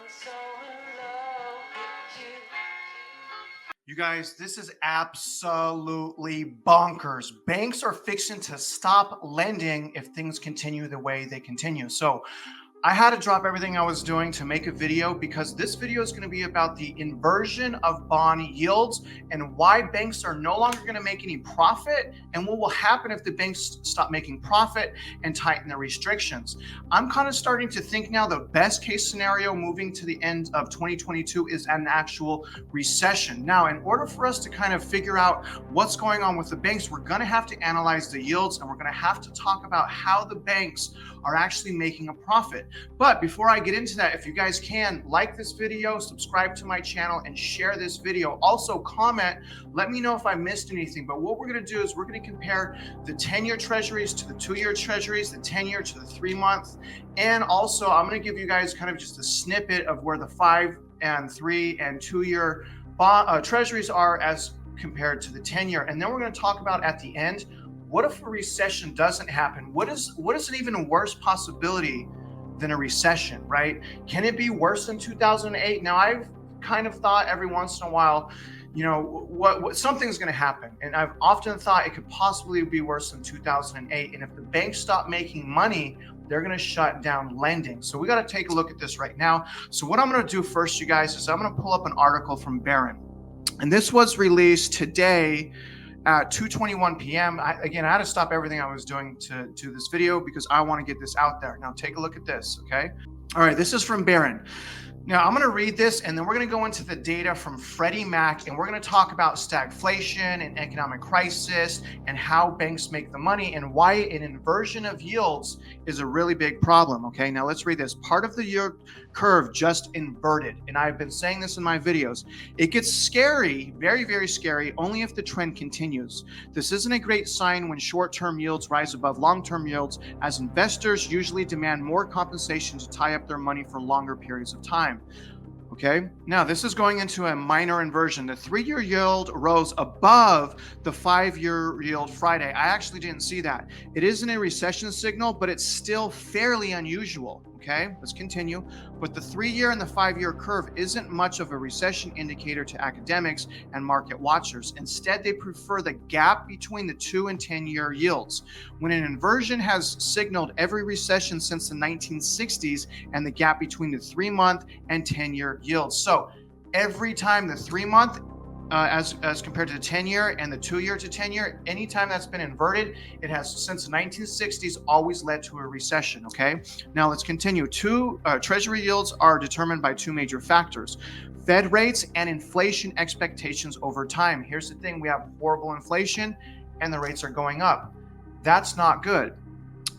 so in love with you. You guys, this is absolutely bonkers. Banks are fixing to stop lending if things continue the way they continue. So I had to drop everything I was doing to make a video because this video is going to be about the inversion of bond yields and why banks are no longer going to make any profit and what will happen if the banks stop making profit and tighten their restrictions. I'm kind of starting to think now the best case scenario moving to the end of 2022 is an actual recession. Now, in order for us to kind of figure out what's going on with the banks, we're going to have to analyze the yields and we're going to have to talk about how the banks are actually making a profit. But before I get into that, if you guys can, like this video, subscribe to my channel, and share this video. Also comment, let me know if I missed anything. But what we're going to do is we're going to compare the 10-year treasuries to the 2-year treasuries, the 10-year to the 3-month. And also, I'm going to give you guys kind of just a snippet of where the 5 and 3 and 2-year treasuries are as compared to the 10-year. And then we're going to talk about at the end, what if a recession doesn't happen? What is an even worse possibility than a recession, right? Can it be worse than 2008? Now, I've kind of thought every once in a while, you know, what something's going to happen. And I've often thought it could possibly be worse than 2008. And if the banks stop making money, they're going to shut down lending. So we got to take a look at this right now. So what I'm going to do first, you guys, is I'm going to pull up an article from Barron. And this was released today at 2:21 p.m. I had to stop everything I was doing to this video because I want to get this out there. Now take a look at this, okay? All right, this is from Barron. Now I'm going to read this and then we're going to go into the data from Freddie Mac and we're going to talk about stagflation and economic crisis and how banks make the money and why an inversion of yields is a really big problem. Okay, now let's read this. Part of the yield curve just inverted, and I've been saying this in my videos. It gets scary, very, very scary, only if the trend continues. This isn't a great sign when short-term yields rise above long-term yields, as investors usually demand more compensation to tie up their money for longer periods of time. Okay, now this is going into a minor inversion. The 3-year yield rose above the 5-year yield Friday. I actually didn't see that. It isn't a recession signal, but it's still fairly unusual. Okay, let's continue. But the 3-year and the 5-year curve isn't much of a recession indicator to academics and market watchers. Instead, they prefer the gap between the 2 and 10-year yields. When an inversion has signaled every recession since the 1960s and the gap between the 3-month and 10-year yields. So every time the 3-month as compared to the 10-year and the 2-year to 10-year, anytime that's been inverted, it has since the 1960s always led to a recession. Okay, now let's continue. Treasury yields are determined by 2 major factors: Fed rates and inflation expectations over time. Here's the thing: we have horrible inflation and the rates are going up. That's not good.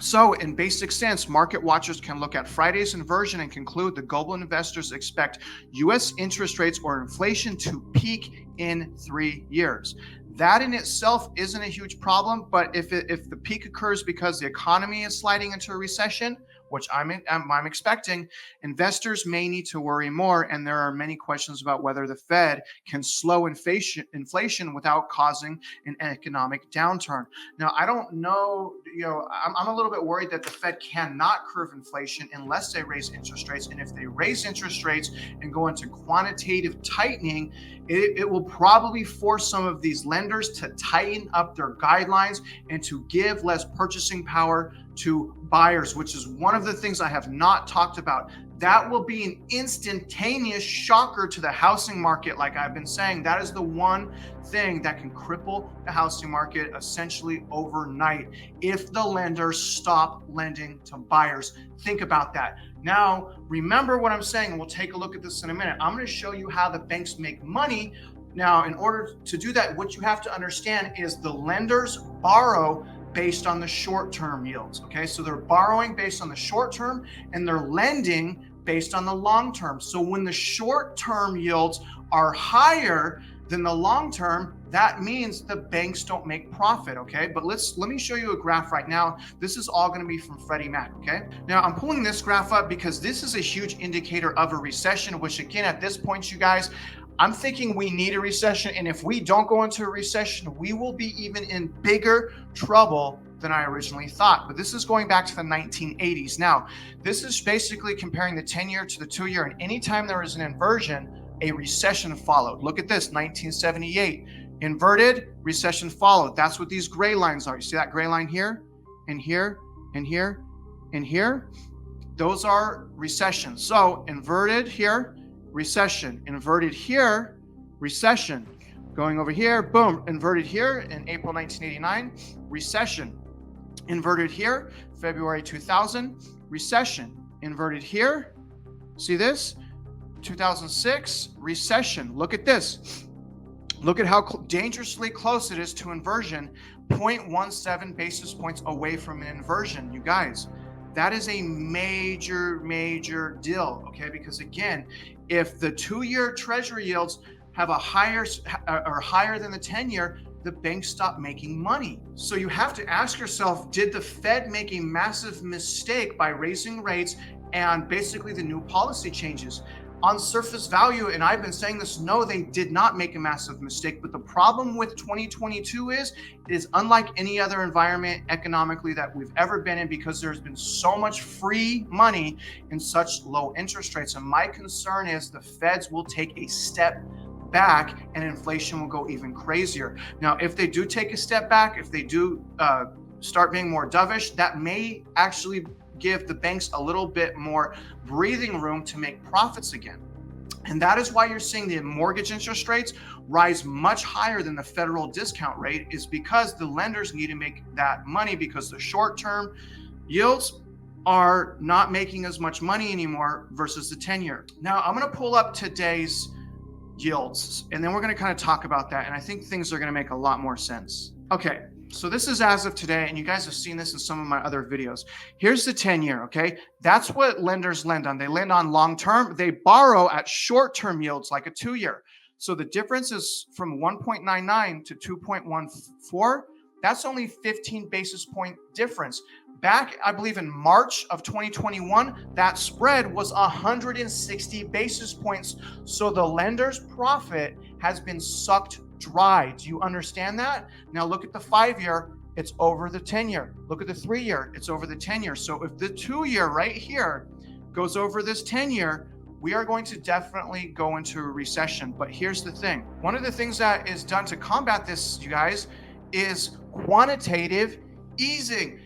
So in basic sense, market watchers can look at Friday's inversion and conclude the global investors expect U.S. interest rates or inflation to peak in 3 years. That in itself isn't a huge problem, but if the peak occurs because the economy is sliding into a recession, which I'm expecting, investors may need to worry more, and there are many questions about whether the Fed can slow inflation without causing an economic downturn. Now, I don't know, I'm a little bit worried that the Fed cannot curb inflation unless they raise interest rates, and if they raise interest rates and go into quantitative tightening, it will probably force some of these lenders to tighten up their guidelines and to give less purchasing power to buyers, which is one of the things I have not talked about. That will be an instantaneous shocker to the housing market. Like I've been saying, that is the one thing that can cripple the housing market essentially overnight if the lenders stop lending to buyers. Think about that. Now, remember what I'm saying, and we'll take a look at this in a minute. I'm going to show you how the banks make money. Now, in order to do that, what you have to understand is the lenders borrow based on the short-term yields. Okay, so they're borrowing based on the short-term and they're lending based on the long-term. So when the short-term yields are higher than the long-term, that means the banks don't make profit. Okay, but let me show you a graph right now. This is all going to be from Freddie Mac. Okay, now I'm pulling this graph up because this is a huge indicator of a recession, which again, at this point, you guys, I'm thinking we need a recession, and if we don't go into a recession, we will be even in bigger trouble than I originally thought. But this is going back to the 1980s. Now, this is basically comparing the 10-year to the 2-year. And anytime there was an inversion, a recession followed. Look at this, 1978. Inverted, recession followed. That's what these gray lines are. You see that gray line here, and here, and here, and here? Those are recessions. So inverted here, recession. Inverted here, recession. Going over here, boom, inverted here in April 1989, recession. Inverted here, February 2000, recession. Inverted here, see this? 2006, recession. Look at this. Look at how dangerously close it is to inversion, 0.17 basis points away from an inversion, you guys. That is a major, major deal, okay? Because again, if the 2-year treasury yields have a higher than the 10-year, the banks stop making money. So you have to ask yourself, did the Fed make a massive mistake by raising rates and basically the new policy changes? On surface value, and I've been saying this, no, they did not make a massive mistake. But the problem with 2022 is unlike any other environment economically that we've ever been in, because there's been so much free money and such low interest rates. And my concern is the Feds will take a step back and inflation will go even crazier. Now, if they do take a step back, if they do start being more dovish, that may actually give the banks a little bit more breathing room to make profits again. And that is why you're seeing the mortgage interest rates rise much higher than the federal discount rate, is because the lenders need to make that money, because the short-term yields are not making as much money anymore versus the 10-year. Now, I'm going to pull up today's yields, and then we're going to kind of talk about that. And I think things are going to make a lot more sense. Okay. So this is as of today, and you guys have seen this in some of my other videos. Here's the 10-year, okay? That's what lenders lend on. They lend on long-term. They borrow at short-term yields like a 2-year. So the difference is from 1.99 to 2.14. That's only 15 basis point difference. Back, I believe in March of 2021, that spread was 160 basis points. So the lender's profit has been sucked dry. Do you understand that? Now look at the 5-year, it's over the 10-year. Look at the 3-year, it's over the 10-year. So if the 2-year right here goes over this 10-year, we are going to definitely go into a recession. But here's the thing. One of the things that is done to combat this, you guys, is quantitative easing.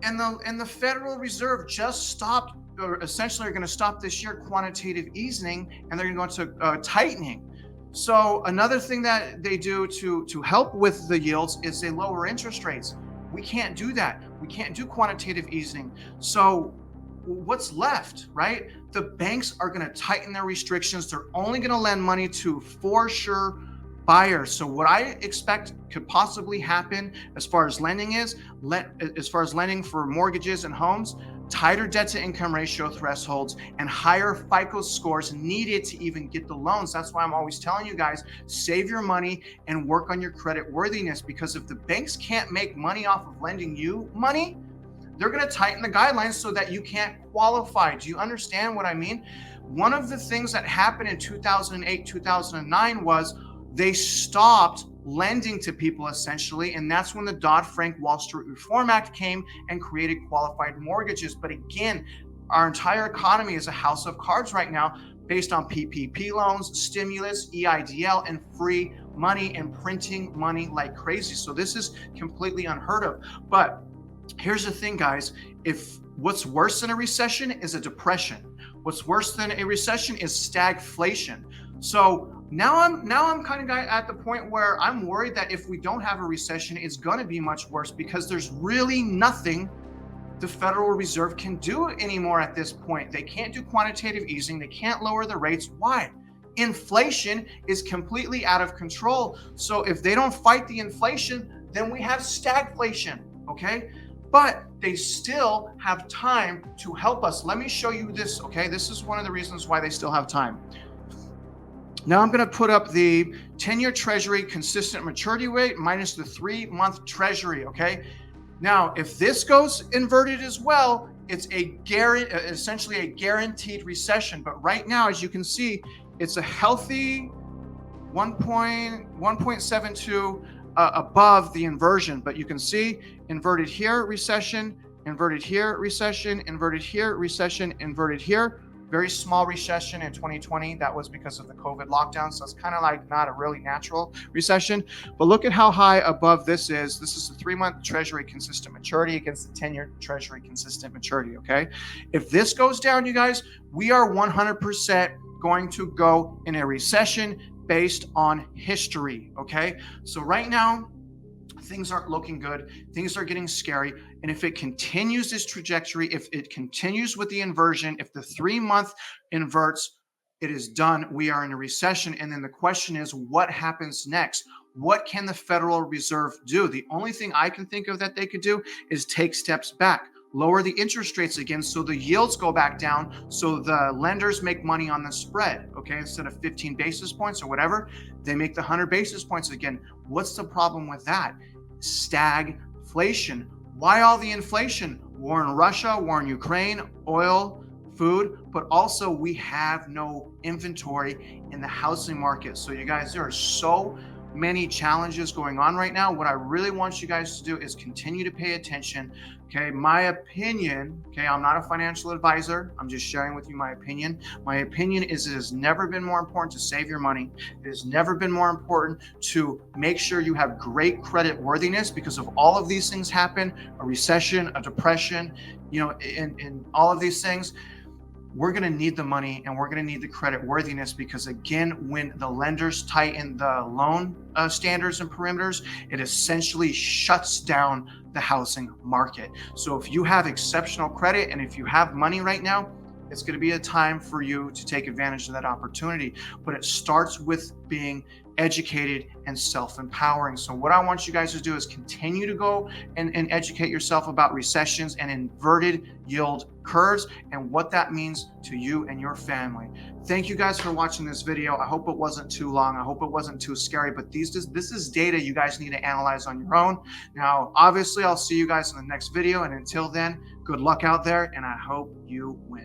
And the Federal Reserve just stopped, or essentially are going to stop this year, quantitative easing, and they're going to go into tightening. So another thing that they do to help with the yields is they lower interest rates. We can't do that. We can't do quantitative easing. So what's left, right? The banks are going to tighten their restrictions. They're only going to lend money to for sure buyers. So what I expect could possibly happen as far as lending is, as far as lending for mortgages and homes, tighter debt to income ratio thresholds and higher FICO scores needed to even get the loans. That's why I'm always telling you guys, save your money and work on your credit worthiness, because if the banks can't make money off of lending you money, they're going to tighten the guidelines so that you can't qualify. Do you understand what I mean? One of the things that happened in 2008, 2009 was they stopped lending to people essentially, and that's when the Dodd-Frank Wall Street Reform Act came and created qualified mortgages. But again, our entire economy is a house of cards right now, based on PPP loans, stimulus, EIDL, and free money and printing money like crazy. So this is completely unheard of. But here's the thing, guys. If what's worse than a recession is a depression, what's worse than a recession is stagflation. So now I'm kind of at the point where I'm worried that if we don't have a recession, it's going to be much worse, because there's really nothing the Federal Reserve can do anymore at this point. They can't do quantitative easing. They can't lower the rates. Why? Inflation is completely out of control. So if they don't fight the inflation, then we have stagflation, okay? But they still have time to help us. Let me show you this, okay? This is one of the reasons why they still have time. Now I'm going to put up the 10-year Treasury consistent maturity rate minus the 3-month Treasury, okay? Now, if this goes inverted as well, it's essentially a guaranteed recession. But right now, as you can see, it's a healthy 1.72 above the inversion, but you can see inverted here, recession, inverted here, recession, inverted here, recession, inverted here. Very small recession in 2020. That was because of the COVID lockdown. So it's kind of like not a really natural recession. But look at how high above this is. This is the 3-month Treasury consistent maturity against the 10-year Treasury consistent maturity, okay? If this goes down, you guys, we are 100% going to go in a recession based on history, okay? So right now, things aren't looking good. Things are getting scary. And if it continues this trajectory, if it continues with the inversion, if the 3-month inverts, it is done. We are in a recession. And then the question is, what happens next? What can the Federal Reserve do? The only thing I can think of that they could do is take steps back, lower the interest rates again so the yields go back down, so the lenders make money on the spread, okay? Instead of 15 basis points or whatever, they make the 100 basis points again. What's the problem with that? Stagflation. Why all the inflation? War in Russia, war in Ukraine, oil, food, but also we have no inventory in the housing market. So you guys, there are so many challenges going on right now. What I really want you guys to do is continue to pay attention. Okay, my opinion, okay, I'm not a financial advisor. I'm just sharing with you my opinion. My opinion is it has never been more important to save your money. It has never been more important to make sure you have great credit worthiness, because of all of these things happen, a recession, a depression, you know, in all of these things. We're going to need the money and we're going to need the credit worthiness, because again, when the lenders tighten the loan standards and perimeters, it essentially shuts down the housing market. So if you have exceptional credit and if you have money right now, it's going to be a time for you to take advantage of that opportunity. But it starts with being educated and self-empowering. So what I want you guys to do is continue to go and educate yourself about recessions and inverted yield curves and what that means to you and your family. Thank you guys for watching this video. I hope it wasn't too long. I hope it wasn't too scary, but this is data you guys need to analyze on your own. Now, obviously, I'll see you guys in the next video. And until then, good luck out there, and I hope you win.